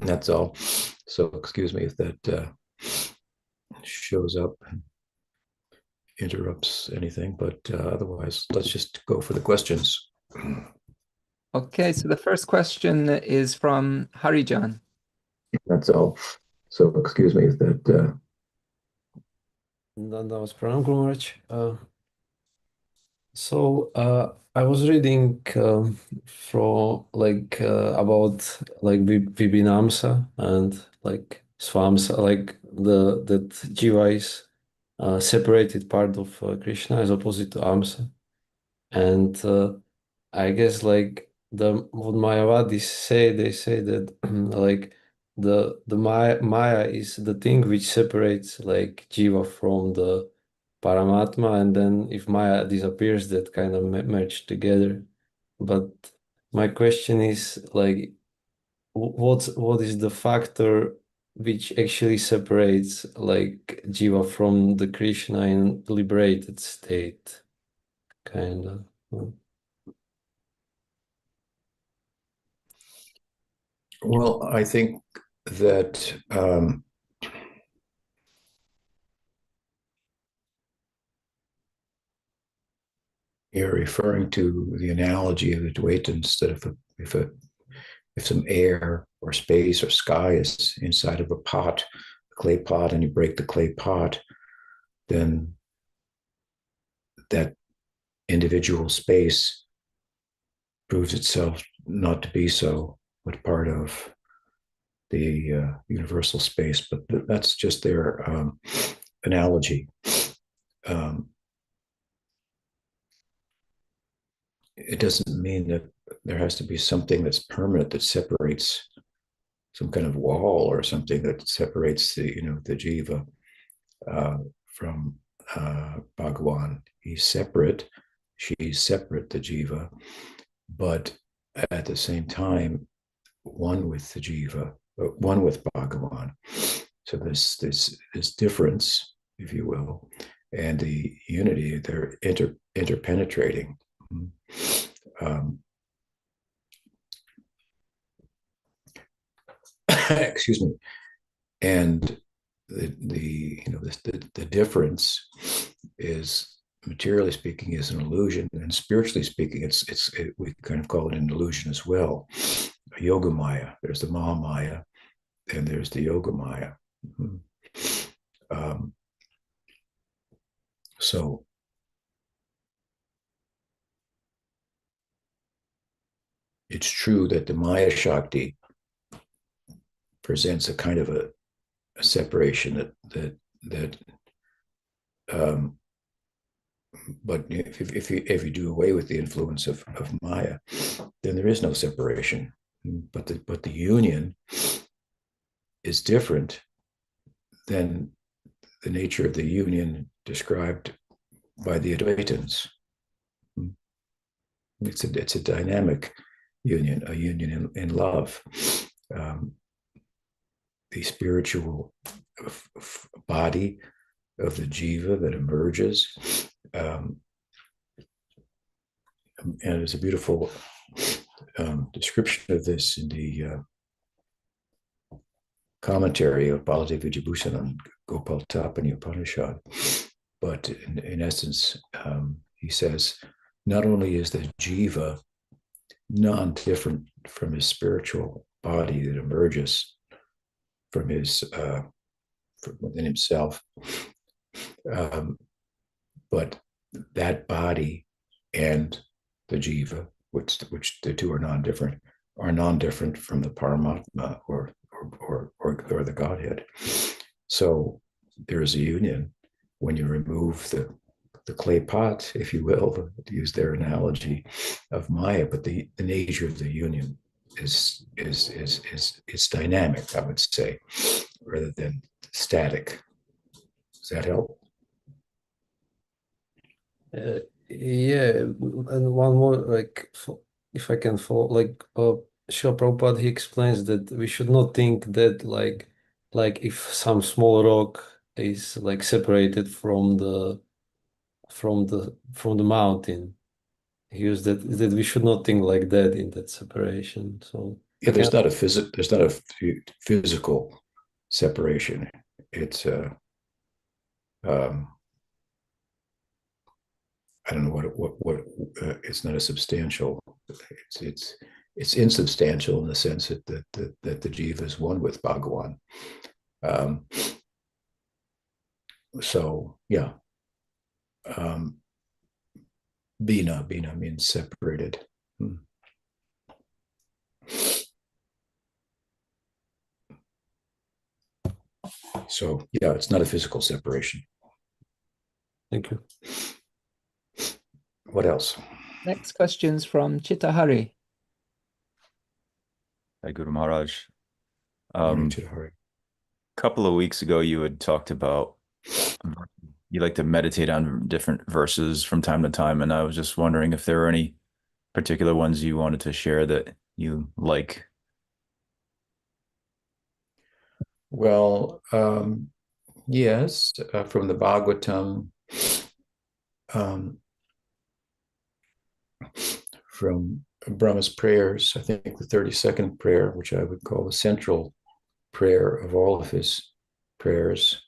That's all. So excuse me if that shows up and interrupts anything, but otherwise, let's just go for the questions. Okay, so the first question is from Harijan. That's all. So excuse me if that. Dandavats, Pranama, Guru Maharaj. I was reading from about like vibhinnamsa and like swamsa, like the that jiva is separated part of Krishna as opposite to amsa, and I guess like the what Mayavadis say, they say that like the Maya is the thing which separates like jiva from the Paramatma, and then if Maya disappears, that kind of merge together. But my question is like, what is the factor which actually separates like jiva from the Krishna in liberated state, kind of? Well, I think that you're referring to the analogy of the Dwaitans that if some air or space or sky is inside of a pot, a clay pot, and you break the clay pot, then that individual space proves itself not to be so, but part of the universal space. But that's just their analogy. Um, it doesn't mean that there has to be something that's permanent that separates some kind of wall or something that separates the jiva from Bhagawan. He's separate, she's separate, the jiva, but at the same time, one with the jiva, one with Bhagawan. So this difference, if you will, and the unity, they're interpenetrating. Um, excuse me. And the difference is, materially speaking, is an illusion, and spiritually speaking, we kind of call it an illusion as well. Yoga Maya. There's the Mahamaya, and there's the Yoga Maya. Mm-hmm. Um, so it's true that the Maya Shakti presents a kind of a separation that um, but if you do away with the influence of Maya, then there is no separation. But the union is different than the nature of the union described by the Advaitins. It's a dynamic union, a union in love. Um, the spiritual body of the jiva that emerges. And there's a beautiful description of this in the commentary of Baladev Vijayabhushan on Gopal Tapani Upanishad. But in essence, he says, not only is the jiva non-different from his spiritual body that emerges from from within himself, but that body and the jiva, which the two are non-different from the Paramatma or the Godhead. So there is a union when you remove the clay pot, if you will, to use their analogy of Maya, but the nature of the union is dynamic, I would say, rather than static. Does that help? Yeah, and one more, like, if I can follow, like, Srila Prabhupada, he explains that we should not think that, like if some small rock is like separated from the mountain, he used that we should not think like that in that separation. So Yeah, there's not a physical separation. It's I don't know what it's not a substantial. It's insubstantial in the sense that the jiva is one with Bhagawan. So yeah, bina means separated. So yeah, it's not a physical separation. Thank you. What else? Next question's from Chittahari. Hi, Guru Maharaj. Chittahari. Couple of weeks ago, you had talked about you like to meditate on different verses from time to time, and I was just wondering if there are any particular ones you wanted to share that you like. Well, yes, from the Bhagavatam, from Brahma's prayers, I think the 32nd prayer, which I would call the central prayer of all of his prayers.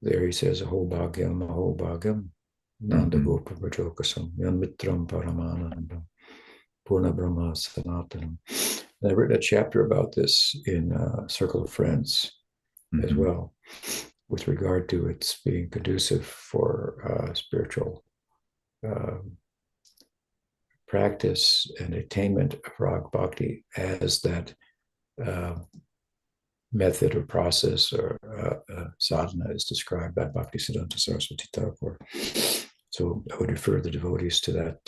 There he says, Aho Bhagyam, Nanda Gopal Vrajokasam, Yan Mitram Paramanandam, Purna Brahma Sanatanam. And I've written a chapter about this in Circle of Friends as well, with regard to its being conducive for spiritual practice and attainment of Rag Bhakti as that method or process or sadhana is described by Bhaktisiddhanta Saraswati Thakur. So I would refer the devotees to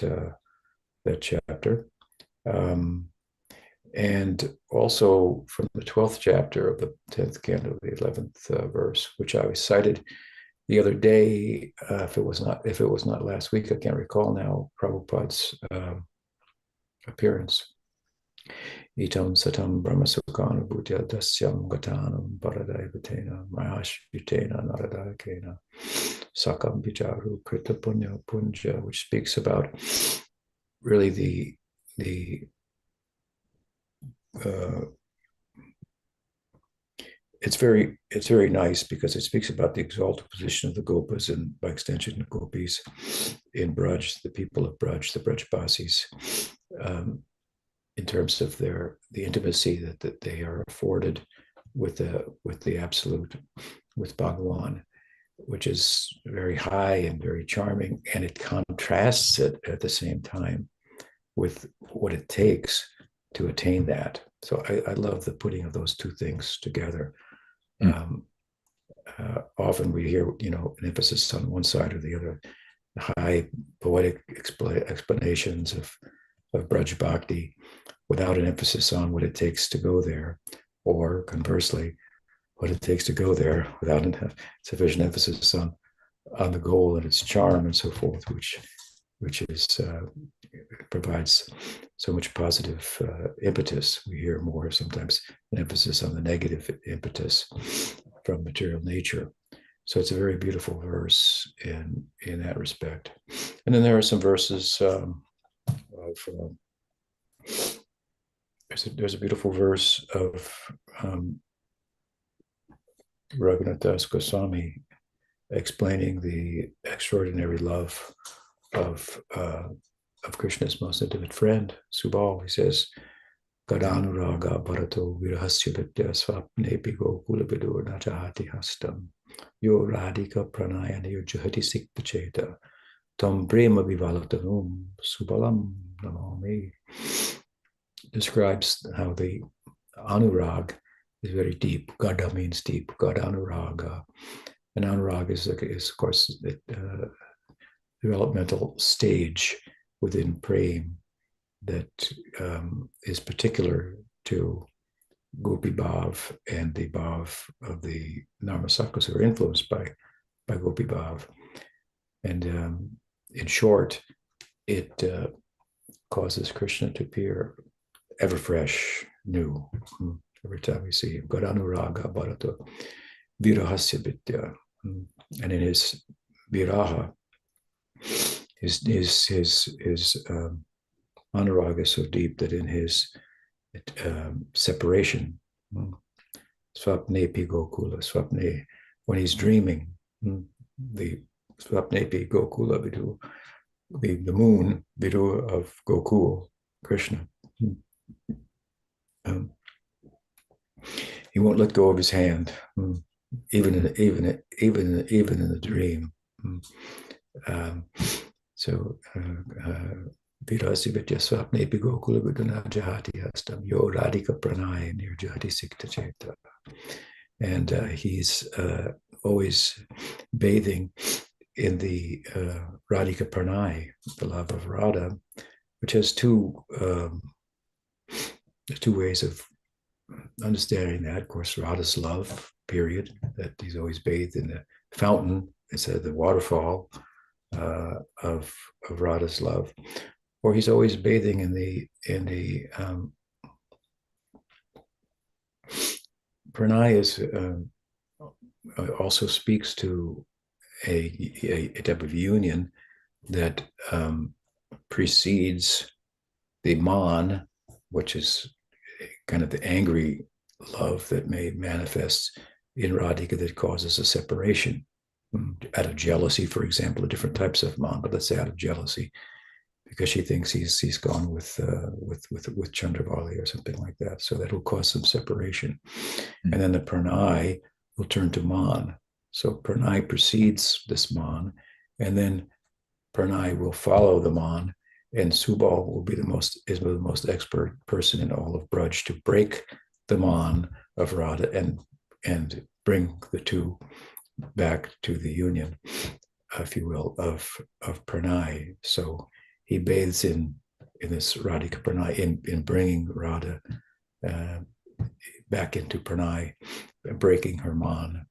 that chapter. And also from the 12th chapter of the 10th canto, the 11th verse, which I cited the other day, if it was not last week, I can't recall now, Prabhupada's appearance. Itam satam brahmasukana bhutya dasyam gatanam paradaivatena mayashvitena naradakena sakam vicharu krita punya punja, which speaks about really the it's very nice because it speaks about the exalted position of the Gopas and by extension the Gopis in Braj, the people of Braj, the Brajbasis, in terms of the intimacy that they are afforded with the absolute, with Bhagawan, which is very high and very charming, and it contrasts it at the same time with what it takes to attain that. So I love the putting of those two things together. Often we hear, an emphasis on one side or the other, high poetic explanations of Braj Bhakti without an emphasis on what it takes to go there, or conversely, what it takes to go there without sufficient emphasis on the goal and its charm and so forth, which is provides so much positive impetus. We hear more sometimes an emphasis on the negative impetus from material nature. So it's a very beautiful verse in that respect. And then there are some verses there's a beautiful verse of Raghunath Das Goswami explaining the extraordinary love of Krishna's most intimate friend, Subal. He says, Gadanuraga bharato virahasya vidya swapnepi gokula vidur nachahati hastam yo radhika pranayana yo jahati sikpacheta tam prema vivalatanum subalam namami. Describes how the anurag is very deep. Gada means deep. Gada anuraga. And anurag is of course, the developmental stage within prema that is particular to Gopi Bhav and the Bhav of the Narmasakas who are influenced by Gopi Bhav. And in short, it causes Krishna to appear ever fresh, new, every time we see him. Gadanuraga bharato virahasya vidya. And in his viraha, his anurag is so deep that in his separation. Swapnepi Gokula, Swapne, when he's dreaming, the Swapnepi Gokula Vidu, the moon Vidu of Gokul, Krishna. He won't let go of his hand, even in the dream. So Virasi Vitya Swapne Pigokula Viduna Jahati Hastam Yo Radhika Pranay Nirjati Sikta Cheta. And he's always bathing in the Radhika Pranay, the love of Radha, which has two ways of understanding that. Of course, Radha's love, period, that he's always bathed in the fountain, instead of the waterfall of Radha's love, or he's always bathing in the pranay is also speaks to a type of union that precedes the man, which is kind of the angry love that may manifest in Radhika that causes a separation out of jealousy, for example, the different types of man, but let's say out of jealousy, because she thinks he's gone with Chandravali or something like that. So that will cause some separation. And then the pranay will turn to man. So pranay precedes this man, and then pranay will follow the man, and Subal will be the most expert person in all of Braj to break the man of Radha and bring the two back to the union, if you will, of pranay. So he bathes in this Radhika pranay, in bringing Radha back into pranay, breaking her man.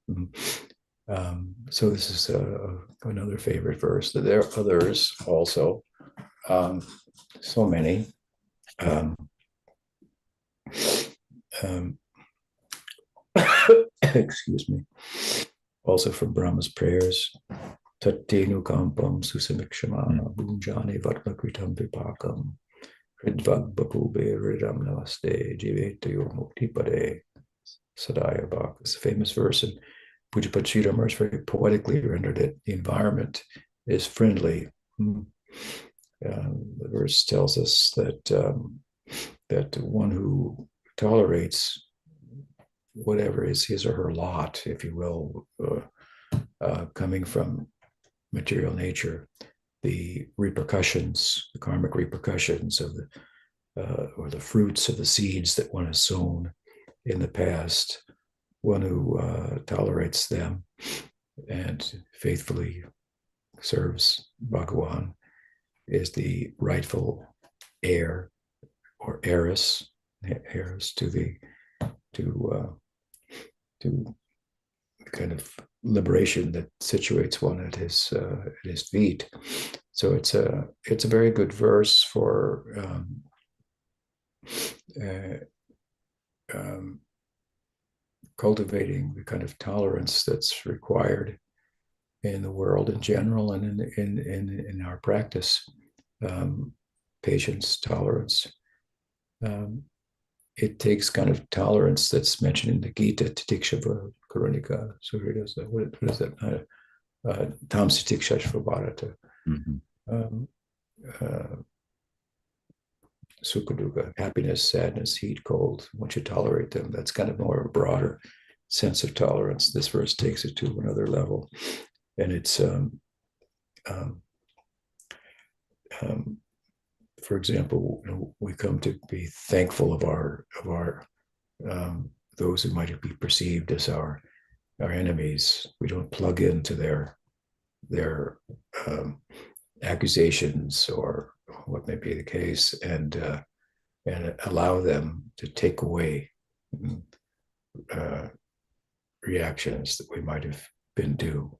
So this is another favorite verse. There are others also, so many. Excuse me. Also from Brahma's prayers. Tattenu kampam susamikshama bunjani vatmakritam vipakam hridvag bapube ridam namaste jivetayo muktipade sadaya bhak. It's a famous verse, and Pujapad Sri Radharani very poetically rendered it. The environment is friendly. The verse tells us that one who tolerates whatever is his or her lot, if you will, coming from material nature, the repercussions, the karmic repercussions of or the fruits of the seeds that one has sown in the past, one who tolerates them and faithfully serves Bhagawan is the rightful heir or heiress to the kind of liberation that situates one at his feet. So it's a very good verse for cultivating the kind of tolerance that's required in the world in general and in our practice. Patience, tolerance. It takes kind of tolerance that's mentioned in the Gita, Titikshava Karunika. So what is that? Tam Titikshava Bharata. Sukhaduga, happiness, sadness, heat, cold. Once you tolerate them, that's kind of more of a broader sense of tolerance. This verse takes it to another level. And it's, for example, we come to be thankful of our those who might be perceived as our enemies. We don't plug into their accusations or what may be the case, and allow them to take away reactions that we might have been due.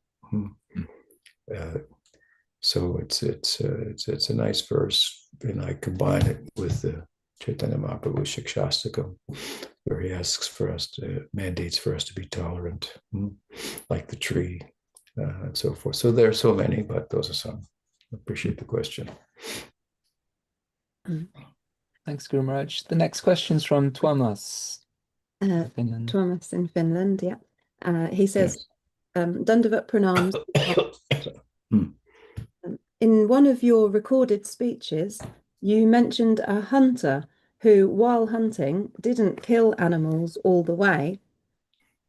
So it's a nice verse, and I combine it with the Chaitanya Mahaprabhu Shikshastakam, where he asks for us mandates for us to be tolerant, like the tree, and so forth. So there are so many, but those are some. I appreciate the question. Thanks, Guru Maharaj. The next question is from Tuomas, Finland. Thomas in Finland, yeah. He says, Yes. Dandavat pranams. Hmm. In one of your recorded speeches, you mentioned a hunter who, while hunting, didn't kill animals all the way.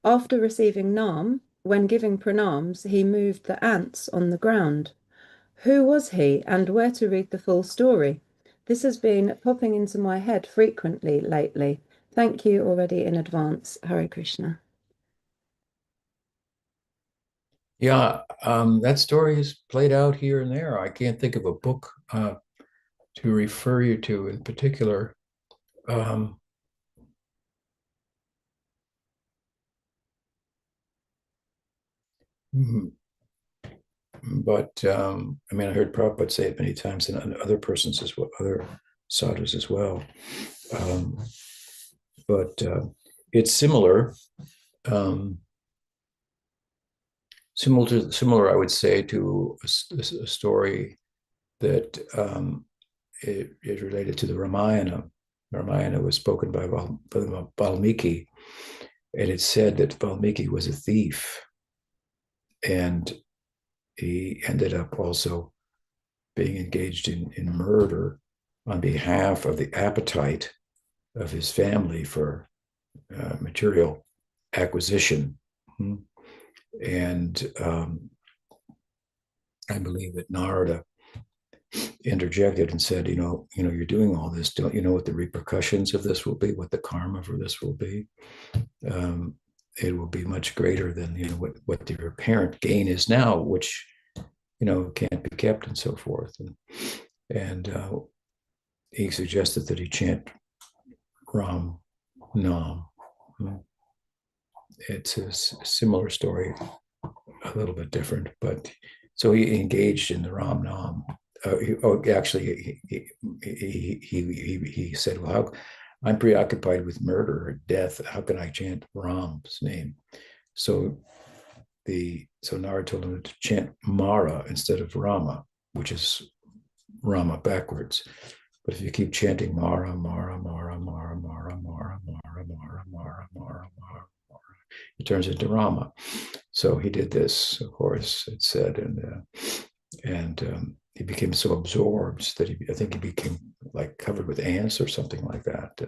After receiving Nam, when giving pranams, he moved the ants on the ground. Who was he, and where to read the full story? This has been popping into my head frequently lately. Thank you already in advance. Hare Krishna. Yeah, that story is played out here and there. I can't think of a book to refer you to in particular. But I mean, I heard Prabhupada say it many times, and other persons as well, other sadhus as well. But it's similar. Similar, I would say, to a story that is related to the Ramayana. Ramayana was spoken by Valmiki, and it said that Valmiki was a thief, and he ended up also being engaged in murder on behalf of the appetite of his family for material acquisition. And I believe that Narada interjected and said, you're doing all this. Don't you know what the repercussions of this will be? What the karma for this will be? It will be much greater than what your apparent gain is now, which can't be kept, and so forth. And he suggested that he chant Ram Nam. It's a similar story, a little bit different, but so he engaged in the Ram Nam. He said, well, I'm preoccupied with murder or death. How can I chant Ram's name? So Narada told him to chant Mara instead of Rama, which is Rama backwards. But if you keep chanting Mara, Mara, Mara, Mara, Mara, Mara, Mara, Mara, Mara, Mara, Mara, it turns into Rama. So he did this, of course, it said, and he became so absorbed that I think he became like covered with ants or something like that,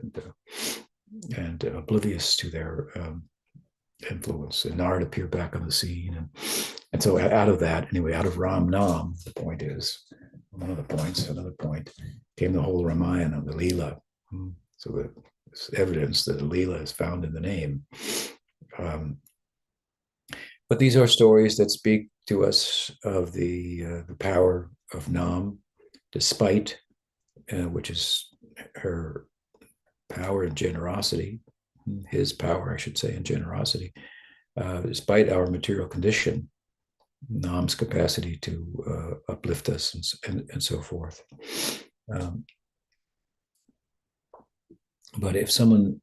and oblivious to their influence. And Narada appeared back on the scene, and so out of that, anyway, out of Ram Nam, the point is, another point, came the whole Ramayana, the Leela. So there's evidence that the Leela is found in the name. But these are stories that speak to us of the power of Nam, despite, which is her power and generosity, his power, I should say, and generosity, despite our material condition, Nam's capacity to uplift us and so forth. But if someone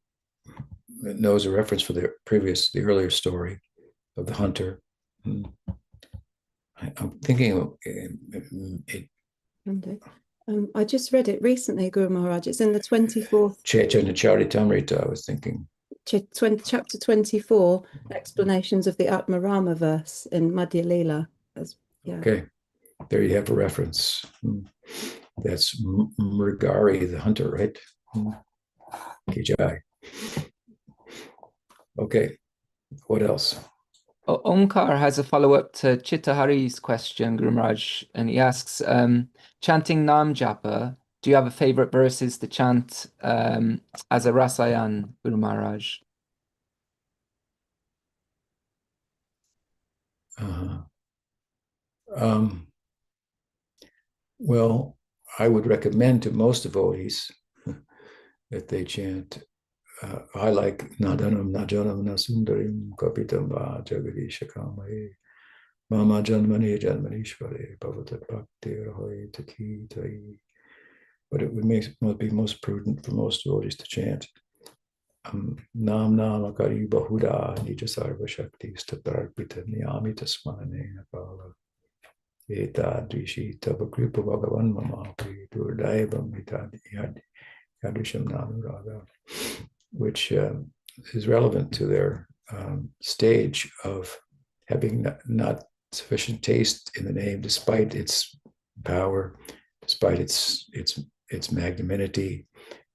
knows a reference for the earlier story of the hunter, I'm thinking of it. I just read it recently, Guru Maharaj. It's in the 24th Charitamrita, I was thinking. Chapter 24, explanations of the Atma Rama verse in Madhya Leela. Okay, there you have a reference. That's Mrigari, the hunter, right? Kijai. Okay, what else? Omkar has a follow-up to Chittahari's question, Guru Maharaj, and he asks, chanting Nam Japa, do you have a favorite verses to chant as a Rasayan, Guru Maharaj? Well, I would recommend to most devotees that they chant. I like Nadanam Najanam Nasundarim Kapitam Va Jagadish Kamaye Mama Janmani Janmanishvare Bhavatat Bhakti Rahoy Taki Tai. But it would be most prudent for most devotees to chant Nam Nama Kari Bahuda Nija Sarva Shakti Statarpita Niyami Tasmane Napala Eta Drishi Tava Kripa Bhagavan Mama Durdaivam Itadi Yadrisham Nanuraga, which is relevant to their stage of having not sufficient taste in the name, despite its power, despite its magnanimity,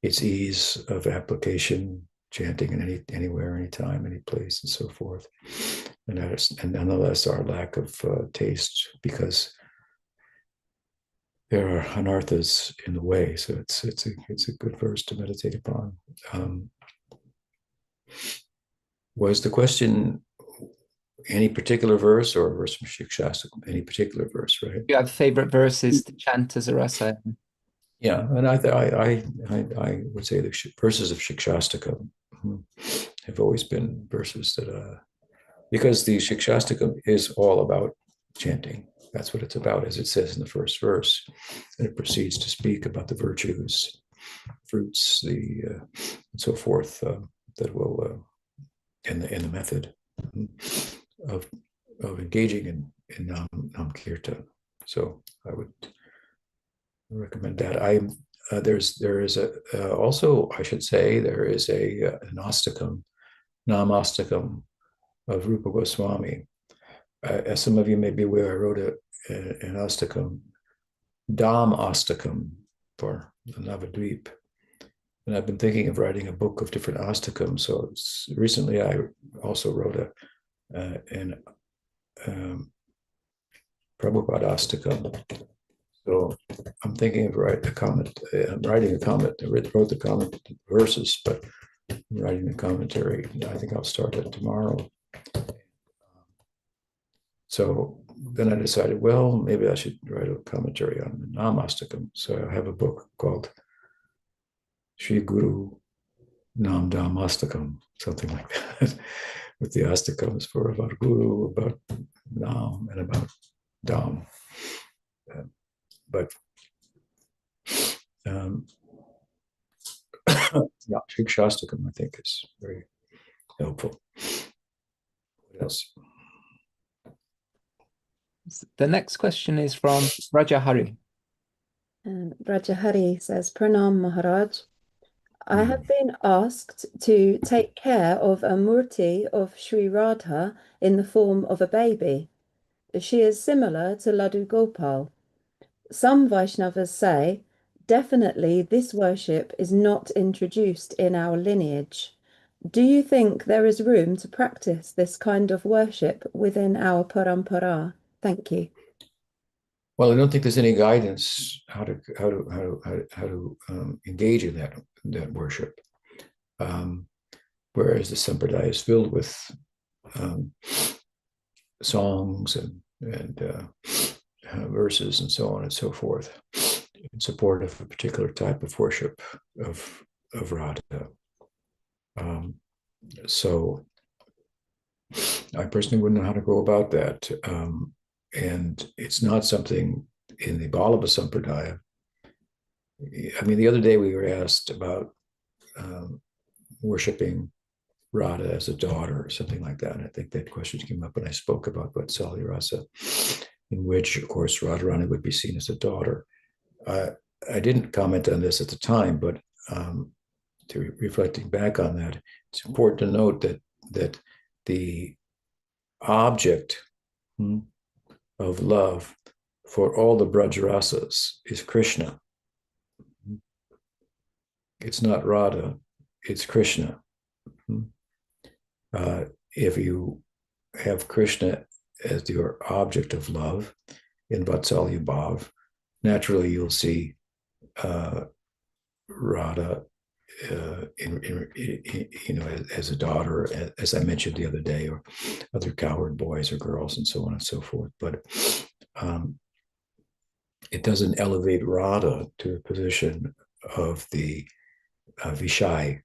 its ease of application, chanting in anywhere, anytime, any place, and so forth. And nonetheless, our lack of taste, because there are anarthas in the way. So it's a good verse to meditate upon. Was the question any particular verse or a verse from Shikshastakam? Any particular verse, right? You have favorite verses to chant as a rasa? Yeah, and I would say the verses of Shikshastakam have always been verses that, because the Shikshastakam is all about chanting. That's what it's about, as it says in the first verse. And it proceeds to speak about the virtues, fruits, and so forth that will, in the method of engaging in Nam Kirtan. So I would recommend that. There is also, I should say, there is an astakam, namastakam of Rupa Goswami. As some of you may be aware, I wrote an astakam, Dham astakam, for the Navadvip. And I've been thinking of writing a book of different astakams. So recently I also wrote an Prabhupada astakam. So I'm thinking of writing a comment. I'm writing a comment. I wrote the comment verses, but I'm writing the commentary. I think I'll start it tomorrow. So then I decided, well, maybe I should write a commentary on the Namastakam. So I have a book called Sri Guru Nam Dhamastakam, something like that, with the astakams for about Guru, about Nam, and about Dham. But yeah, Shikshastakam, I think, is very helpful. What else? The next question is from Raja Hari. Raja Hari says, Pranam Maharaj. I have been asked to take care of a murti of Sri Radha in the form of a baby. She is similar to Laddu Gopal. Some Vaishnavas say, definitely this worship is not introduced in our lineage. Do you think there is room to practice this kind of worship within our parampara? Thank you. Well, I don't think there's any guidance how to engage in that worship. Whereas the sampradaya is filled with songs and verses and so on and so forth in support of a particular type of worship of Radha. So I personally wouldn't know how to go about that. And it's not something in the Vallabha Sampradaya. I mean, the other day we were asked about worshiping Radha as a daughter or something like that. And I think that question came up when I spoke about Vatsalya Rasa, in which, of course, Radharani would be seen as a daughter. I didn't comment on this at the time, but reflecting back on that, it's important to note that the object of love for all the Braj Rasas is Krishna. It's not Radha, it's Krishna. If you have Krishna as your object of love in Vatsalya Bhav, naturally you'll see Radha as a daughter, as I mentioned the other day, or other cowherd boys or girls, and so on and so forth. But it doesn't elevate Radha to a position of the Vishai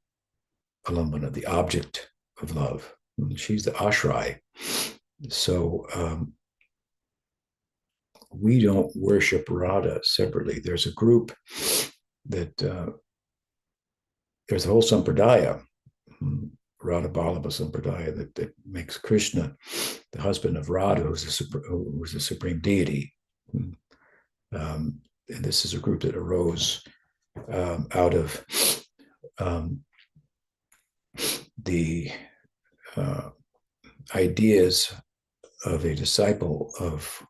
Alambana, the object of love. She's the ashray. So we don't worship Radha separately. There's a group that there's a whole sampradaya, Radha Vallabha Sampradaya, that makes Krishna the husband of Radha, who's the supreme deity. And this is a group that arose out of the ideas of a disciple of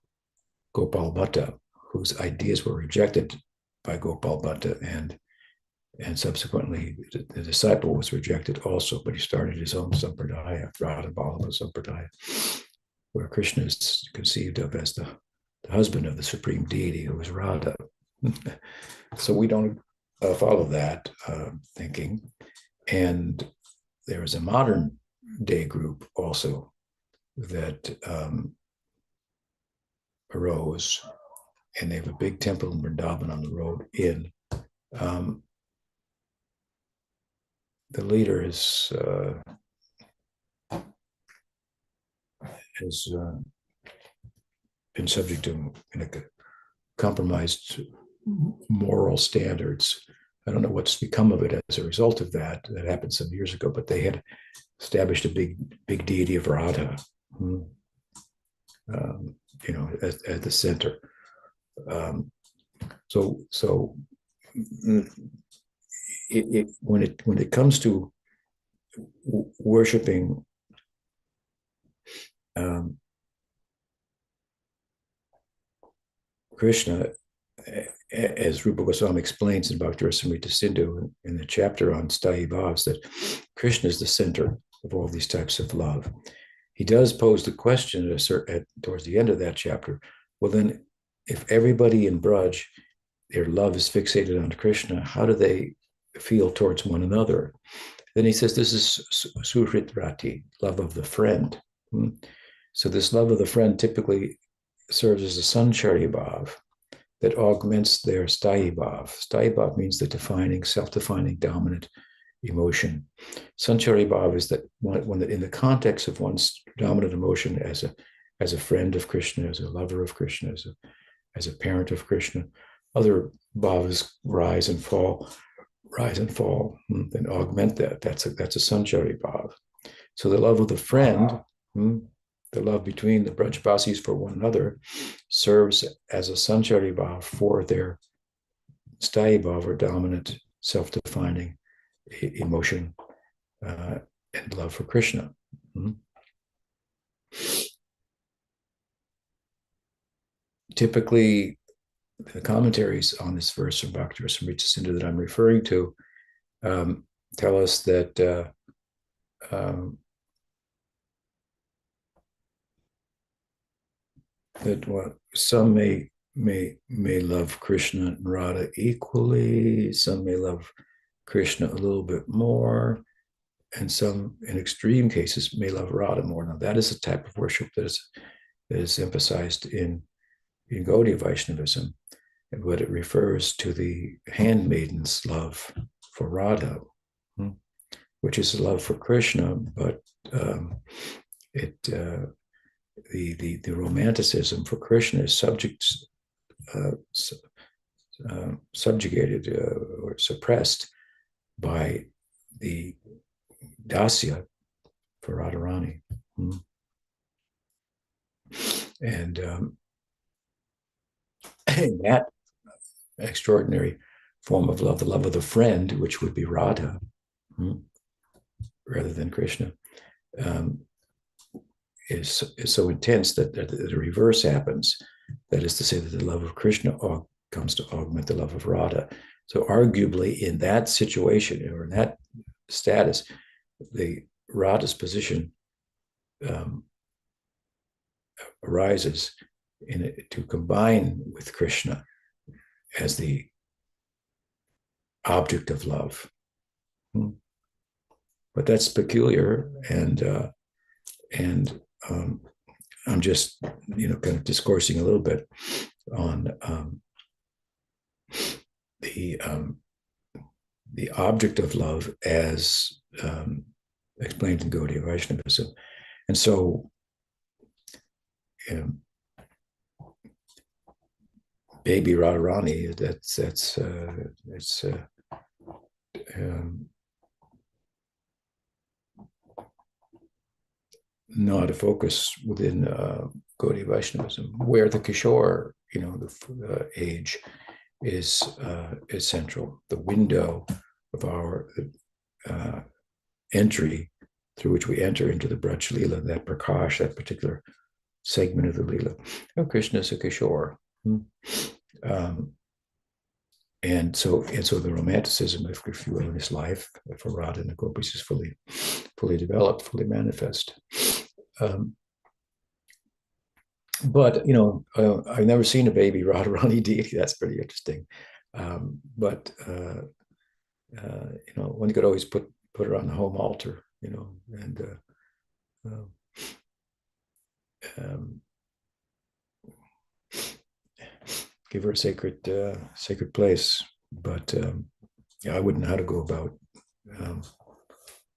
Gopal Bhatta, whose ideas were rejected by Gopal Bhatta, and subsequently the disciple was rejected also, but he started his own sampradaya, Radha Vallabha Sampradaya, where Krishna is conceived of as the husband of the supreme deity, who is Radha. So we don't follow that thinking. And there is a modern day group also that arose, and they have a big temple in Vrindavan on the road in. The leader has been subject to compromised moral standards. I don't know what's become of it as a result of that. That happened some years ago, but they had established a big deity of Radha, at the center. So when it comes to worshiping Krishna, as Rupa Goswami explains in Bhakti-Rasamrita Sindhu in the chapter on Sthayi Bhavs, that Krishna is the center of all these types of love. He does pose the question towards the end of that chapter, well then, if everybody in Braj, their love is fixated on Krishna, how do they feel towards one another? Then he says this is suhrit rati, love of the friend. So this love of the friend typically serves as a sanchari bhav that augments their sthayi bhav. Sthayi bhav means the self-defining dominant emotion. Sanchari bhav is that one that in the context of one's dominant emotion as a friend of Krishna, as a lover of Krishna, as a parent of Krishna, other bhavas rise and fall, then augment that. That's a sanchari bhav. So the love of the friend, the love between the Brajbasis for one another, serves as a sanchari bhav for their sthayi bhav, or dominant self-defining emotion and love for Krishna. Typically, the commentaries on this verse from Bhakti-Rasamrita Sindhu that I'm referring to tell us that some may love Krishna and Radha equally, some may love Krishna a little bit more, and some, in extreme cases, may love Radha more. Now, that is a type of worship that is emphasized in Gaudiya Vaishnavism, but it refers to the handmaiden's love for Radha, which is a love for Krishna, but the romanticism for Krishna is subjugated or suppressed by the dasya for Radharani. And in that extraordinary form of love, the love of the friend, which would be Radha, rather than Krishna, is so intense that the reverse happens. That is to say, that the love of Krishna comes to augment the love of Radha. So arguably in that situation, or in that status, the Radha's position arises to combine with Krishna as the object of love. But that's peculiar, and I'm just kind of discoursing a little bit on the object of love as explained in Gaudiya Vaishnavism. And so baby Radharani, that's not a focus within Gaudiya Vaishnavism, where the Kishore, the age, is central. The window of our entry through which we enter into the Braj Leela, that Prakash, that particular segment of the Leela. Oh, Krishna is a Kishore. And so the romanticism, if you will, in his life for Radha and the Gopis is fully developed, fully manifest. But I've never seen a baby Radharani deity. That's pretty interesting. But one could always put her on the home altar, and give her a sacred place. But I wouldn't know how to go about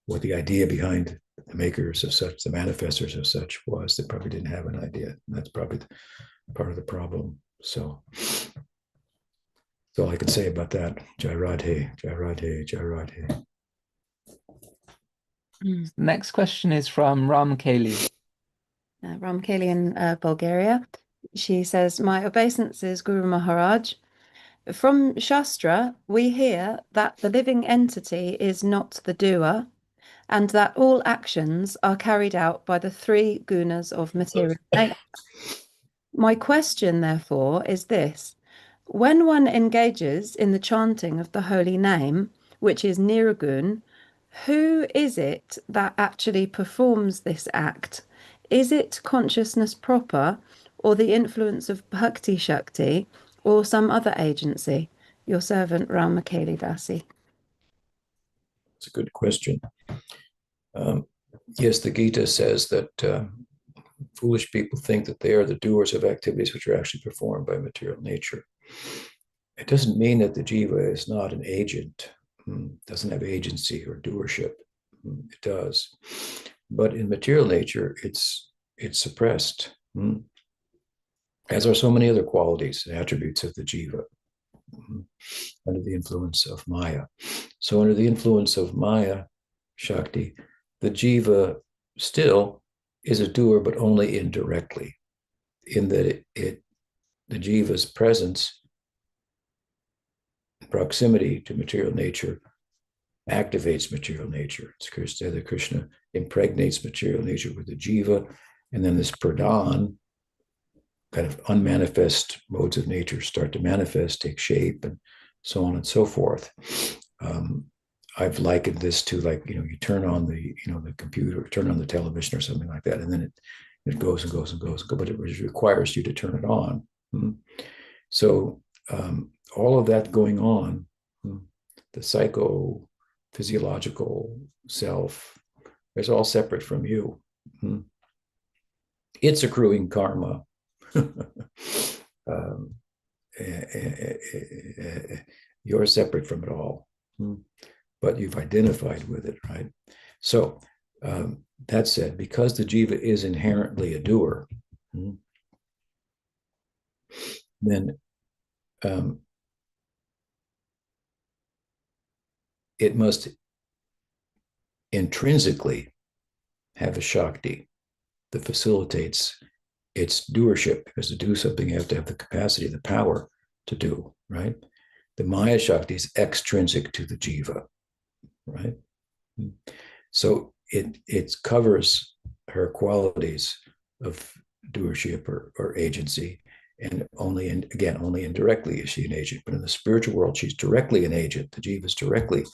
what the idea behind the makers of such, the manifestors of such, was. They probably didn't have an idea. And that's probably part of the problem. So that's all I can say about that. Jai Radhe, Jai Radhe, Jai Radhe. Next question is from Ram Kali. Ram Kali in Bulgaria. She says, my obeisances, Guru Maharaj. From Shastra, we hear that the living entity is not the doer, and that all actions are carried out by the three gunas of material nature. My question, therefore, is this. When one engages in the chanting of the holy name, which is nirgun, who is it that actually performs this act? Is it consciousness proper, or the influence of Bhakti Shakti, or some other agency? Your servant, Ramakali Dasi. It's a good question. Yes, the Gita says that foolish people think that they are the doers of activities which are actually performed by material nature. It doesn't mean that the jiva is not an agent, doesn't have agency or doership. It does. But in material nature, it's suppressed, as are so many other qualities and attributes of the jiva, under the influence of Maya. So under the influence of Maya Shakti, the jiva still is a doer, but only indirectly, in that the jiva's presence, proximity to material nature, activates material nature. It's Krishna, that Krishna impregnates material nature with the jiva, and then this pradhan, kind of unmanifest modes of nature start to manifest, take shape, and so on and so forth. I've likened this to, like, you turn on the computer, turn on the television or something like that, and then it goes and goes and goes, but it requires you to turn it on. So all of that going on, the psychophysiological self, is all separate from you. It's accruing karma. You're separate from it all, but you've identified with it, right? So that said, because the jiva is inherently a doer, then it must intrinsically have a Shakti that facilitates its doership, because to do something, you have to have the capacity, the power to do, right? The Maya Shakti is extrinsic to the jiva, right? So it covers her qualities of doership or agency, and only indirectly is she an agent. But in the spiritual world, she's directly an agent. The jiva is directly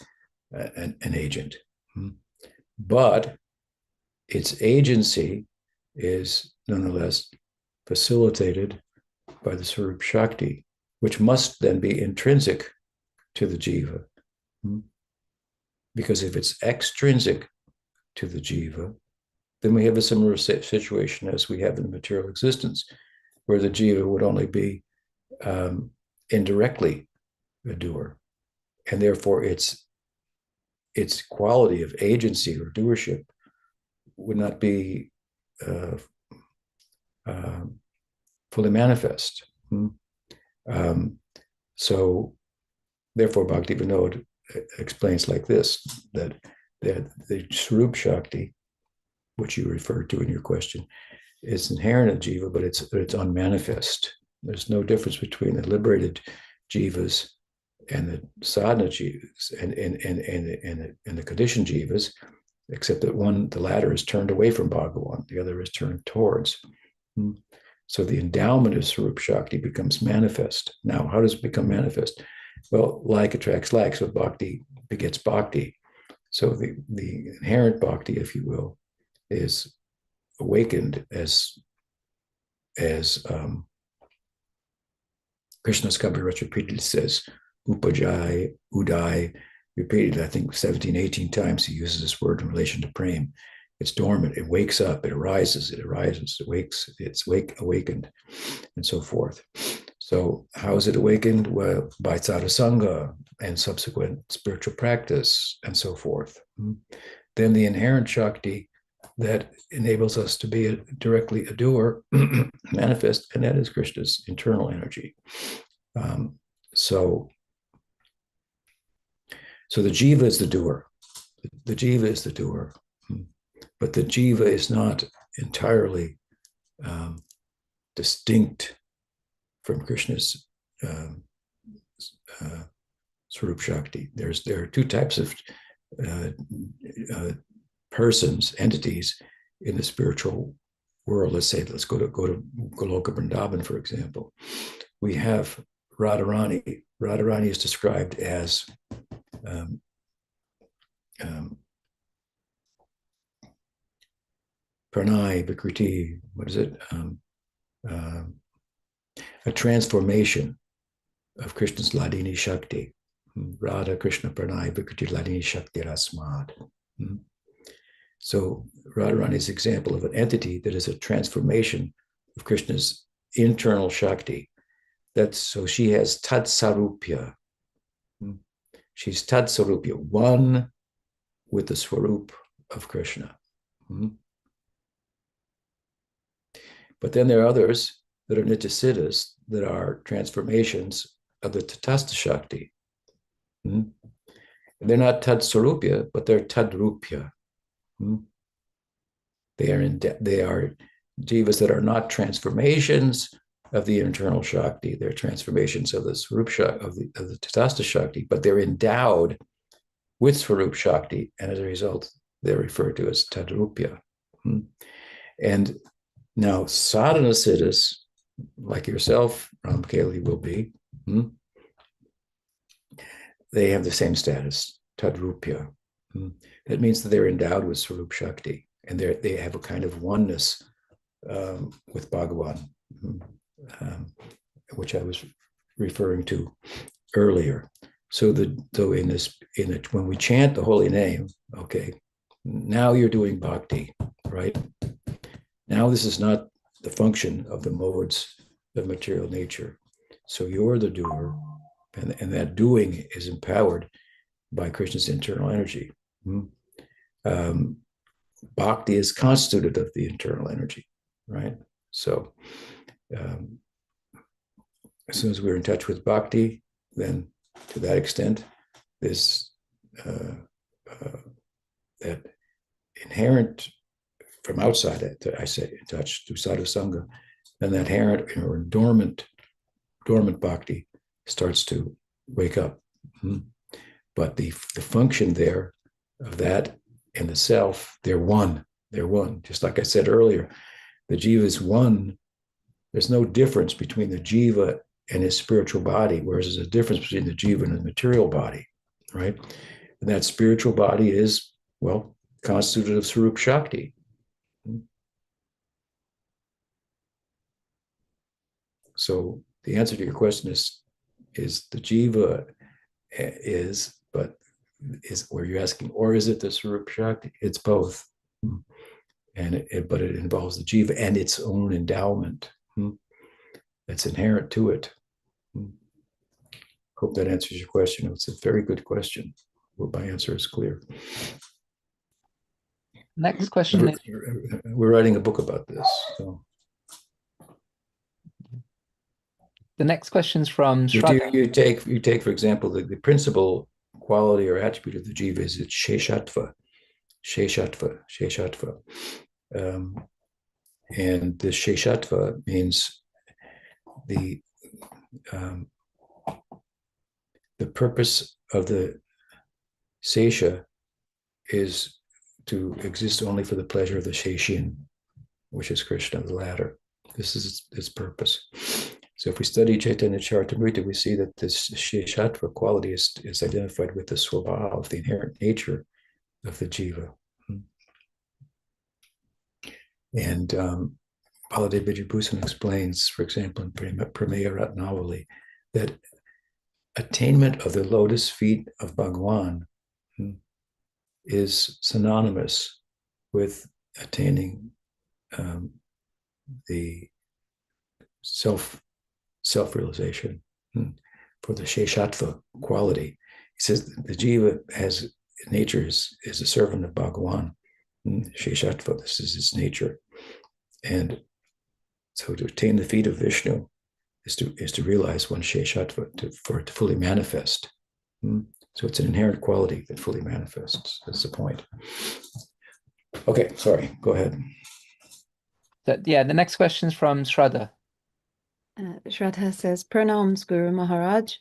an agent. But its agency is nonetheless facilitated by the Swarup Shakti, which must then be intrinsic to the jiva. Because if it's extrinsic to the jiva, then we have a similar situation as we have in the material existence, where the jiva would only be indirectly a doer, and therefore its quality of agency or doership would not be fully manifest. So therefore Bhakti-Vinod explains like this, that the Swarup Shakti, which you referred to in your question, is inherent in jiva, but it's unmanifest. There's no difference between the liberated jivas and the sadhana jivas and the conditioned jivas, except that the latter is turned away from Bhagavan, the other is turned towards. So the endowment of Swarup Shakti becomes manifest. Now, how does it become manifest? Well, like attracts like, so bhakti begets bhakti. So the inherent bhakti, if you will, is awakened as Krishna's Kabiraj repeatedly says, upajai, udai, repeated, I think 17, 18 times he uses this word in relation to prema. It's dormant, it wakes up, it arises, it wakes, it's awakened, and so forth. So how is it awakened? Well, by sadhusanga and subsequent spiritual practice and so forth. Then the inherent Shakti that enables us to be directly a doer manifest, and that is Krishna's internal energy. So the jiva is the doer. The jiva is the doer. But the jiva is not entirely distinct from Krishna's Swarup Shakti. There are two types of persons, entities in the spiritual world. Let's go to Goloka Vrindavan, for example. We have Radharani. Radharani is described as Pranay, Vikriti, what is it? A transformation of Krishna's Ladini Shakti. Radha Krishna Pranay Vikriti Ladini Shakti Rasmad. So Radharani is an example of an entity that is a transformation of Krishna's internal Shakti. So she has Tad Sarupya. She's Tad Sarupya, one with the Swarup of Krishna. But then there are others that are Nityasiddhas, that are transformations of the Tatastha Shakti. They're not Tad Sarupya, but they're Tad Rupya. They are jivas that are not transformations of the internal Shakti. They're transformations of the Swarup Shakti, of the Tatastha Shakti, but they're endowed with Swarup Shakti, and as a result, they're referred to as Tad Rupya. And now, sadhana siddhas, like yourself, Ramkeli will be, they have the same status, Tadrupya. That means that they're endowed with Swarup Shakti, and they have a kind of oneness with Bhagavan, which I was referring to earlier. So when we chant the holy name, okay, now you're doing bhakti, right? Now this is not the function of the modes of material nature. So you're the doer, and that doing is empowered by Krishna's internal energy. Bhakti is constituted of the internal energy, right? So as soon as we're in touch with bhakti, then to that extent, this that inherent from outside it, I say, in touch through sadhu sangha, and that inherent or dormant bhakti starts to wake up. But the function there of that and the self, they're one. They're one. Just like I said earlier, the jiva is one. There's no difference between the jiva and his spiritual body, whereas there's a difference between the jiva and the material body, right? And that spiritual body is, well, constituted of Swarup Shakti. So the answer to your question is the jiva is, but is where you're asking, or is it the Swarup Shakti? It's both. But it involves the jiva and its own endowment that's inherent to it. Hope that answers your question. It's a very good question. Well, my answer is clear. Next question. We're writing a book about this. So. The next question is from Sri Radha. You take, for example, the principal quality or attribute of the jiva is its sheshatva. And the sheshatva means the the purpose of the Sesha is to exist only for the pleasure of the Sheshin, which is Krishna, the latter. This is its purpose. So if we study Chaitanya Charitamrita, we see that this Sheshatva quality is identified with the Swabhav, the inherent nature of the Jiva. And Baladev Vijayabhusan explains, for example, in Prameya Ratnavali, that attainment of the lotus feet of Bhagavan is synonymous with attaining the self-realization for the Sheshatva quality. He says the Jiva has nature is a servant of Bhagavan. Sheshatva, this is its nature. And so to attain the feet of Vishnu is to realize one's Sheshatva, for it to fully manifest. So it's an inherent quality that fully manifests. That's the point. Okay, sorry, go ahead. The next question is from Shraddha. Shraddha says, Pranams, Guru Maharaj.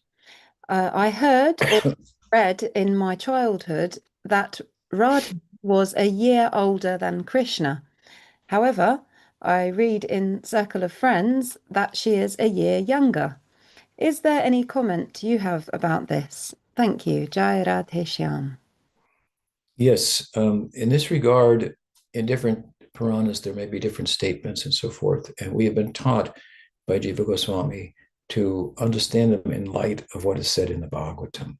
I heard or read in my childhood that Radha was a year older than Krishna. However, I read in Circle of Friends that she is a year younger. Is there any comment you have about this? Thank you. Jai Radhe Shyam. Yes, in this regard, in different Puranas, there may be different statements and so forth. And we have been taught by Jiva Goswami to understand them in light of what is said in the Bhagavatam.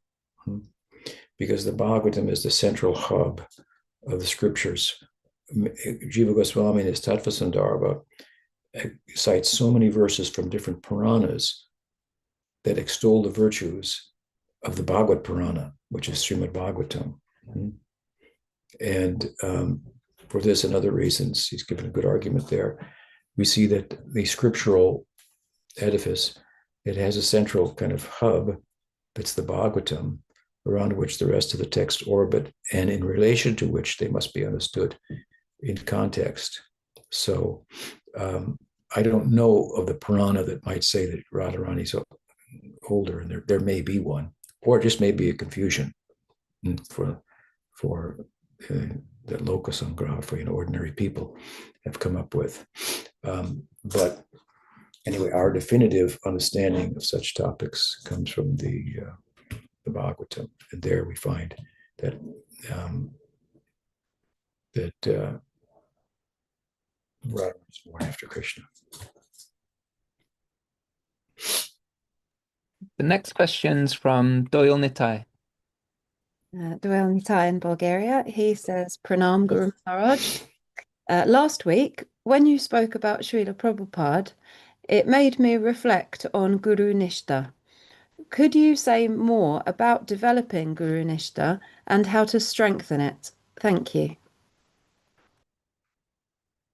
Because the Bhagavatam is the central hub of the scriptures. Jiva Goswami in his Tattva Sandarbha cites so many verses from different Puranas that extol the virtues of the Bhagavad Purana, which is Srimad Bhagavatam. And for this and other reasons, he's given a good argument there. We see that the scriptural edifice, it has a central kind of hub that's the Bhagavatam, around which the rest of the text orbit, and in relation to which they must be understood in context. So I don't know of the Purana that might say that Radharani's older, and there may be one, or it just may be a confusion for that Lokasangraha, for ordinary people have come up with. But anyway, our definitive understanding of such topics comes from the Bhagavatam, and there we find that Radha was born after Krishna. The next question's from Doyle Nitai. Doyle Nitai in Bulgaria. He says, Pranam Guru Maharaj. Last week, when you spoke about Srila Prabhupada, it made me reflect on Guru-Nistha. Could you say more about developing Guru-Nistha and how to strengthen it? Thank you.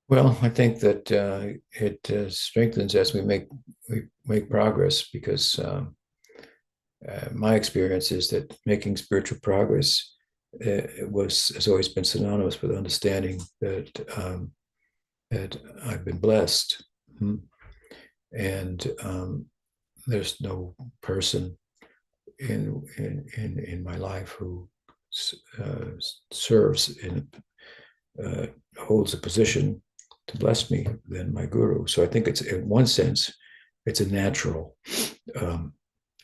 Well, I think that it strengthens as we make progress, because my experience is that making spiritual progress has always been synonymous with understanding that I've been blessed, and there's no person in my life who serves holds a position to bless me than my guru. So I think it's, in one sense, it's a natural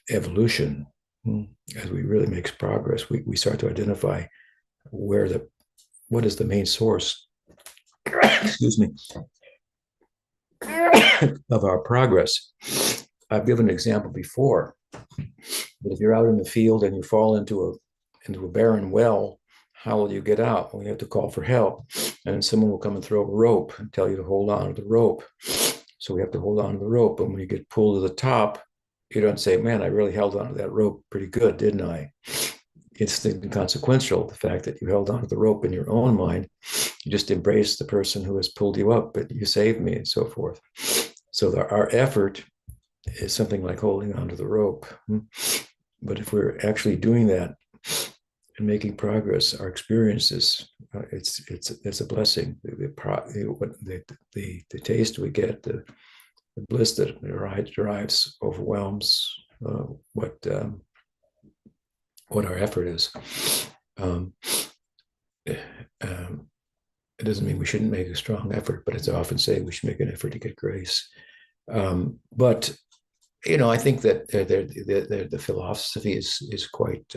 evolution. As we really make progress, we start to identify what is the main source, excuse me, of our progress. I've given an example before, but if you're out in the field and you fall into a barren well, how will you get out? Well, you have to call for help, and someone will come and throw a rope and tell you to hold on to the rope. So we have to hold on to the rope, and when you get pulled to the top, you don't say, man, I really held on to that rope pretty good, didn't I? It's inconsequential, the fact that you held on to the rope in your own mind. You just embrace the person who has pulled you up, but you saved me, and so forth. So our effort is something like holding onto the rope. But if we're actually doing that and making progress, our experience is it's a blessing. The taste we get, the bliss that derives, overwhelms what what our effort is. Um, it doesn't mean we shouldn't make a strong effort, but as I often say, we should make an effort to get grace. But I think that the philosophy is quite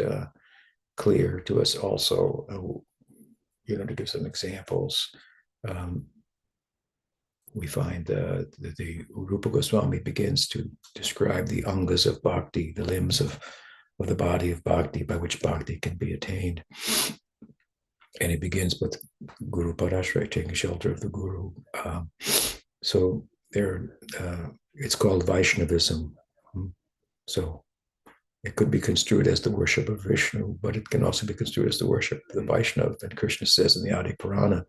clear to us also. To give some examples, we find that the Rupa Goswami begins to describe the angas of bhakti, the limbs of the body of bhakti by which bhakti can be attained. And he begins with Guru Padashray, taking shelter of the Guru. So there, it's called Vaishnavism. So it could be construed as the worship of Vishnu, but it can also be construed as the worship of the Vaishnava. And Krishna says in the Adi Purana,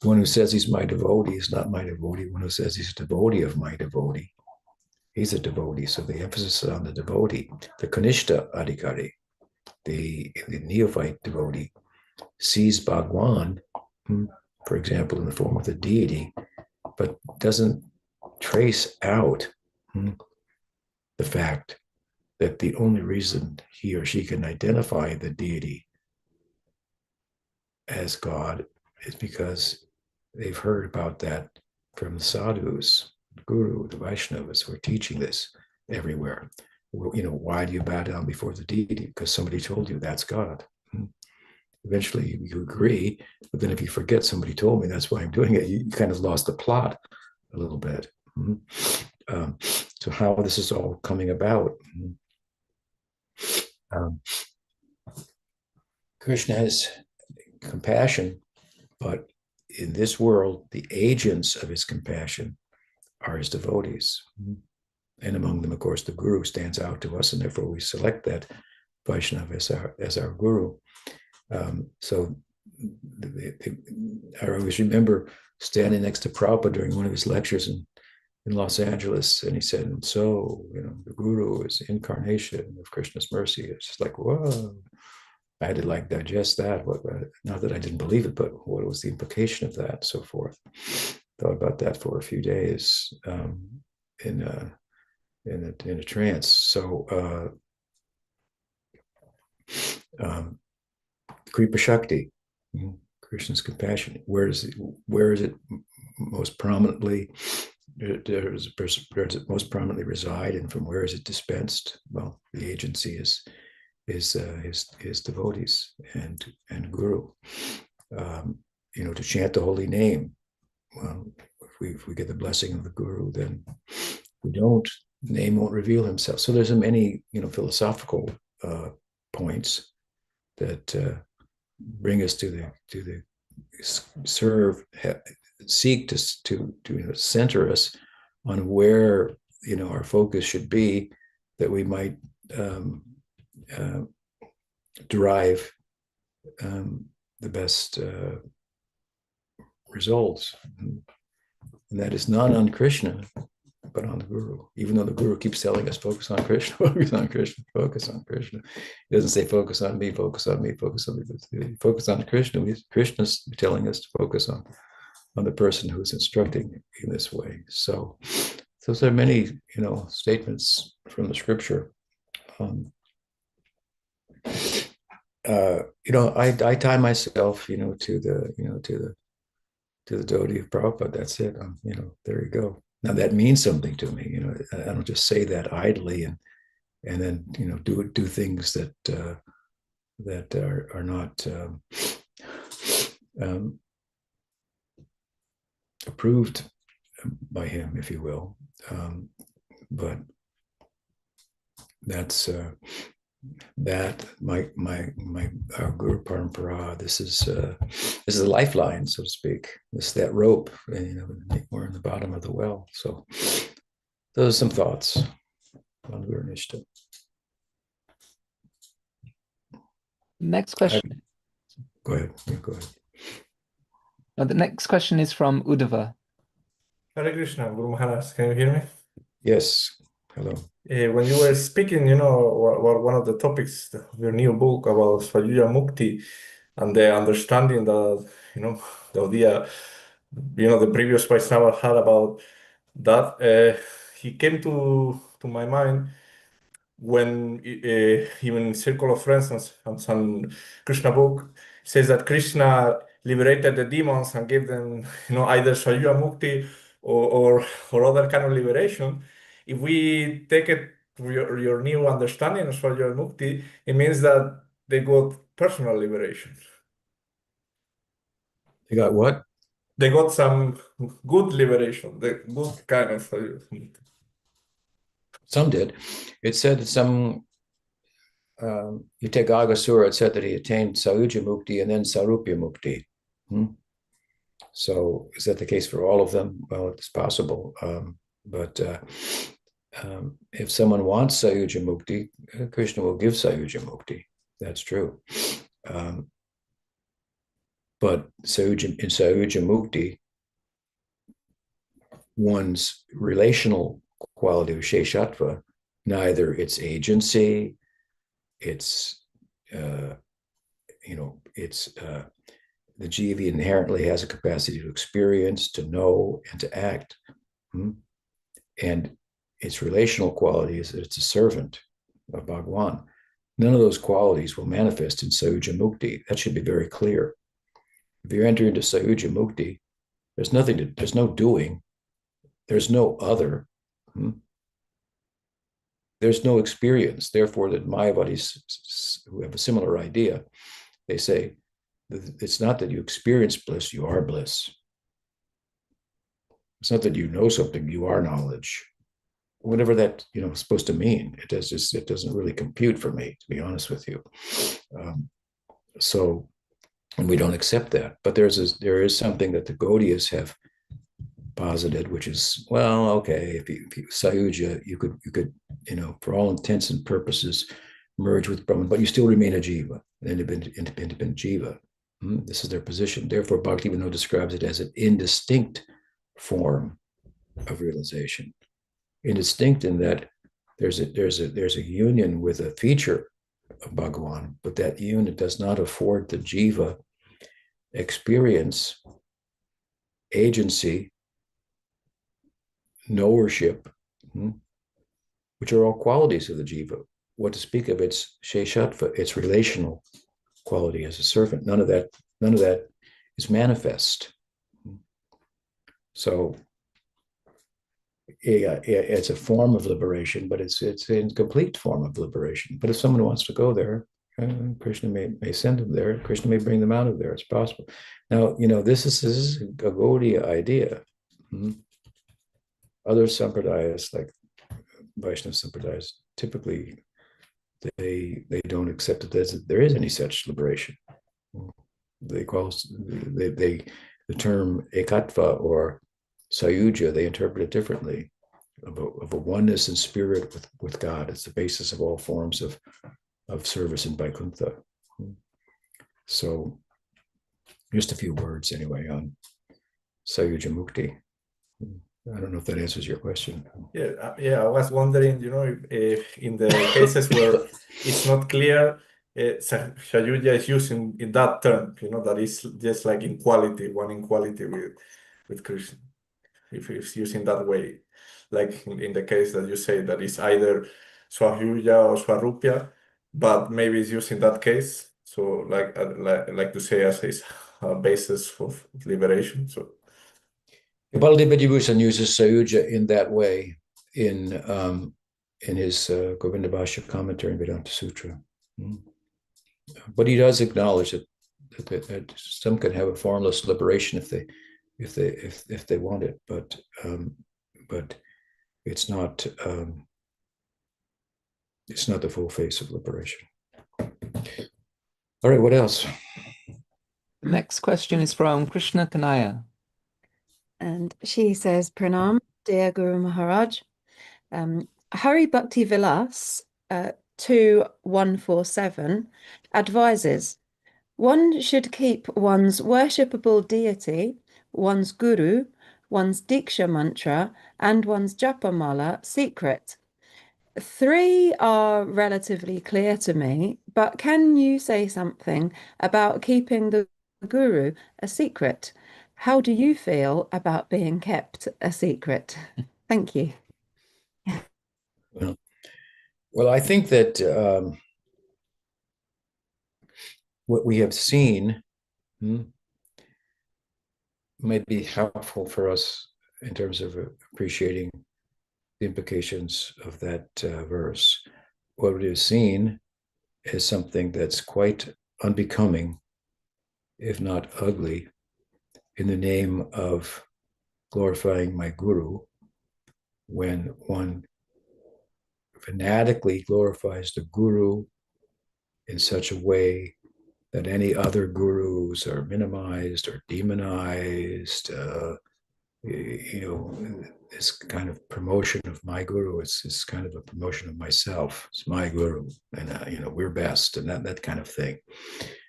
the one who says he's my devotee is not my devotee. One who says he's a devotee of my devotee, he's a devotee. So the emphasis is on the devotee. The Kanishta Adhikari, the neophyte devotee, sees Bhagwan, for example, in the form of the deity, but doesn't trace out the fact that the only reason he or she can identify the deity as God is because they've heard about that from the sadhus, the Guru, the Vaishnavas who are teaching this everywhere. Why do you bow down before the deity? Because somebody told you that's God. Eventually you agree, but then if you forget somebody told me that's why I'm doing it, you kind of lost the plot a little bit. So how this is all coming about. Krishna has compassion, but in this world, the agents of his compassion are his devotees. And among them, of course, the Guru stands out to us, and therefore we select that Vaishnava as our Guru. So I always remember standing next to Prabhupada during one of his lectures in Los Angeles, and he said, and so, the Guru is the incarnation of Krishna's mercy. It's just like, whoa. I had to digest that. Not that I didn't believe it, but what was the implication of that, and so forth. Thought about that for a few days in a trance. So Kripa Shakti, Krishna's compassion. Where is it most prominently? Does it most prominently reside, and from where is it dispensed? Well, the agency is his devotees and Guru. To chant the holy name. Well, if we get the blessing of the Guru, then we don't. The name won't reveal himself. So there's many philosophical points that bring us to the seek to center us on where our focus should be, that we might derive the best results, and that is not on Krishna but on the Guru. Even though the Guru keeps telling us focus on Krishna, focus on Krishna, focus on Krishna, he doesn't say focus on me, focus on me, focus on me, focus on Krishna. Krishna's telling us to focus on the person who's instructing in this way. So those are many statements from the scripture. I tie myself to the devotee of Prabhupada. That's it. There you go. Now that means something to me. I don't just say that idly and then do things that are not approved by him, if you will. But that's that my Guru Parampara. This is a lifeline, so to speak. This is that rope, and we're in the bottom of the well. So those are some thoughts on Guru-Nistha. Next question. Go ahead. Go ahead. The next question is from Uddhava. Hare Krishna, Guru Maharaj, can you hear me? Yes. Hello. When you were speaking, one of the topics of your new book about Svayuja Mukti and the understanding that, the idea, the previous Vaishnava had about that, he came to my mind when even Circle of Friends and some Krishna book says that Krishna liberated the demons and gave them, either Sayuja Mukti or other kind of liberation. If we take it to your new understanding of Sayuja Mukti, it means that they got personal liberation. They got what? They got some good liberation, the good kind of Sayuja Mukti. Some did. It said that some, you take Agasura, it said that he attained Sayuja Mukti and then Sarupya Mukti. So is that the case for all of them? Well, it's possible. But if someone wants Sayuja Mukti, Krishna will give Sayuja Mukti. That's true. But in Sayuja Mukti, one's relational quality of Sheshatva, neither its agency, its the jiva inherently has a capacity to experience, to know, and to act. And its relational quality is that it's a servant of Bhagwan. None of those qualities will manifest in Sayuja Mukti. That should be very clear. If you enter into Sayuja Mukti, there's no doing, there's no other, there's no experience. Therefore, the Mayavadis who have a similar idea, they say, it's not that you experience bliss, you are bliss. It's not that you know something, you are knowledge. Whatever that is supposed to mean, it doesn't really compute for me, to be honest with you. And we don't accept that. But there is something that the Gaudiyas have posited, which is, well, okay, if you Sayuja, you could for all intents and purposes merge with Brahman, but you still remain a jiva, an independent jiva. This is their position. Therefore, Bhaktivinoda describes it as an indistinct form of realization. Indistinct in that there's a union with a feature of Bhagavan, but that union does not afford the jiva experience, agency, knowership, which are all qualities of the jiva. What to speak of its sheshatva, its relational quality as a servant. None of that is manifest. So it's a form of liberation, but it's an incomplete form of liberation. But if someone wants to go there, Krishna may send them there. Krishna may bring them out of there. It's possible. Now, this is a Gaudiya idea. Other sampradayas, like Vaishnava sampradayas, typically they don't accept that there is any such liberation. They call the term ekatva or sayuja, they interpret it differently, of a oneness in spirit with God. It's the basis of all forms of service in Vaikuntha. So just a few words anyway on Sayuja Mukti. I don't know if that answers your question. Yeah. I was wondering, if in the cases where it's not clear, Sayuja is using in that term, that is just like equality, one equality with Krishna. If it's using that way, like in the case that you say that it's either Swayuja or Swarupya, but maybe it's used in that case. So like to say as his basis of liberation. So. Baladev Vibhushan uses Sayuja in that way in his Govinda Bhashya commentary in Vedanta Sutra. But he does acknowledge that some can have a formless liberation if they want it, but it's not the full face of liberation. All right, what else? Next question is from Krishna Kanaya. And she says, Pranam, dear Guru Maharaj. Hari Bhakti Vilas 2147 advises one should keep one's worshipable deity, one's guru, one's diksha mantra, and one's japa mala secret. 3 are relatively clear to me, but can you say something about keeping the guru a secret? How do you feel about being kept a secret? Thank you. Well, Well, I think that what we have seen might be helpful for us in terms of appreciating the implications of that verse. What we have seen is something that's quite unbecoming, if not ugly, in the name of glorifying my guru, when one fanatically glorifies the guru in such a way that any other gurus are minimized or demonized. This kind of promotion of my guru is kind of a promotion of myself. It's my guru, and we're best, and that kind of thing.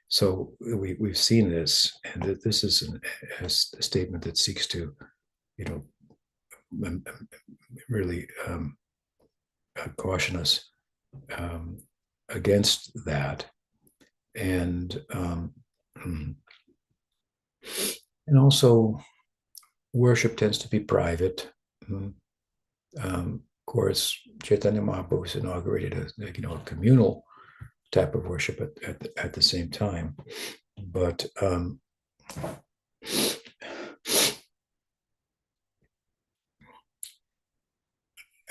So we've seen this, and that this is a statement that seeks to, really caution us against that, and also worship tends to be private. Of course, Chaitanya Mahaprabhu has inaugurated a communal type of worship at the same time, but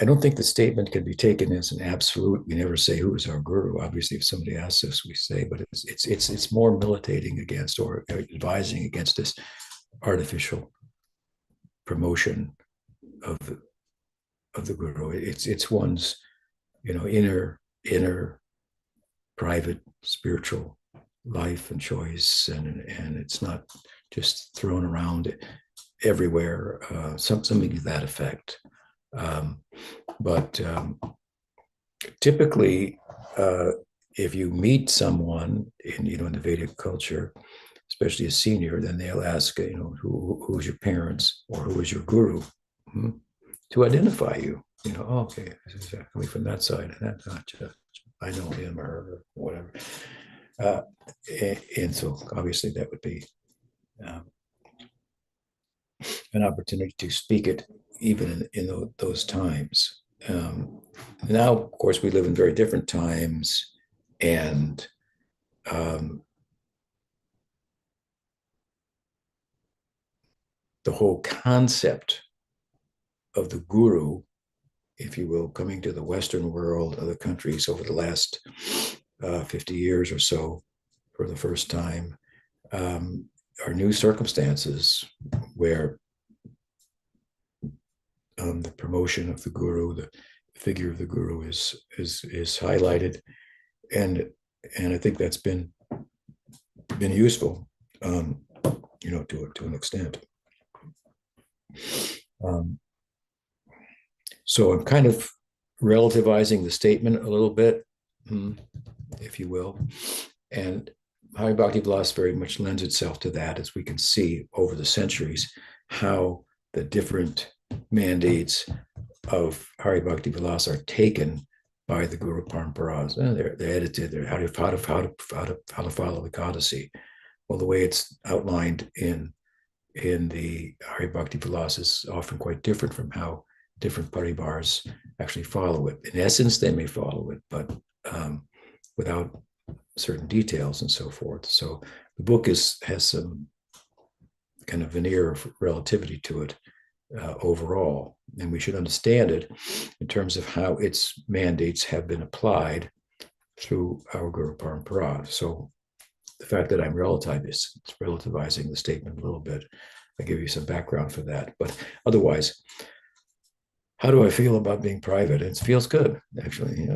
I don't think the statement can be taken as an absolute. We never say who is our guru. Obviously, if somebody asks us, we say, but it's more militating against or advising against this artificial promotion of the guru. It's one's inner private spiritual life and choice, and it's not just thrown around everywhere. Something to that effect. But typically, if you meet someone in the Vedic culture, especially a senior, then they'll ask, who's your parents or who is your guru, to identify you. Okay, this is coming from that side, and that's not just I know him or whatever. And so obviously that would be an opportunity to speak it even in those times. Now, of course, we live in very different times, and the whole concept of the guru, if you will, coming to the Western world, other countries over the last 50 years or so for the first time, are new circumstances where the promotion of the guru, the figure of the guru is highlighted, and I think that's been useful, to an extent. So I'm kind of relativizing the statement a little bit, if you will, and Hari Bhakti Vilas very much lends itself to that, as we can see over the centuries how the different mandates of Hari Bhakti Vilas are taken by the Guru Paramparas. They're edited. They're how to follow the Codicy. Well, the way it's outlined in the Hari Bhakti Vilas is often quite different from how different paribars actually follow it. In essence, they may follow it, but without certain details and so forth. So the book has some kind of veneer of relativity to it overall, and we should understand it in terms of how its mandates have been applied through our Guru Parampara. So the fact that I'm relativizing the statement a little bit, I give you some background for that. But otherwise, how do I feel about being private? It feels good, actually.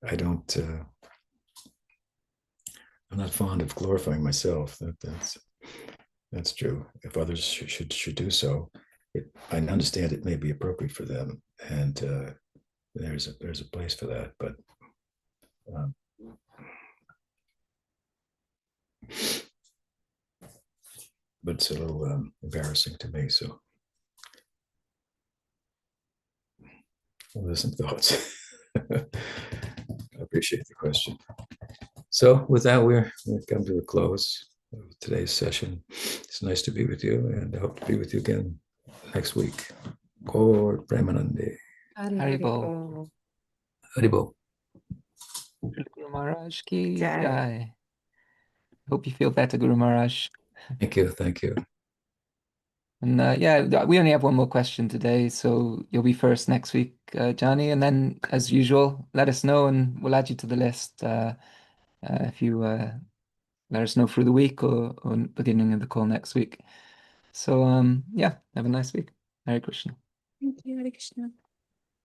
I don't. I'm not fond of glorifying myself. That's true. If others should do so, I understand it may be appropriate for them, and there's a place for that. But it's a little embarrassing to me. So, well, there's some thoughts. I appreciate the question. So with that, we've come to a close of today's session. It's nice to be with you, and I hope to be with you again next week. Gaur Premanande. Haribol. Haribol. Guru Maharaj ki Jai. jai. Hope you feel better, Guru Maharaj. Thank you. Thank you. And yeah, we only have one more question today, so you'll be first next week, Johnny. And then, as usual, let us know, and we'll add you to the list if you let us know through the week or beginning of the call next week. So yeah, have a nice week. Hare Krishna. Thank you, Hare Krishna.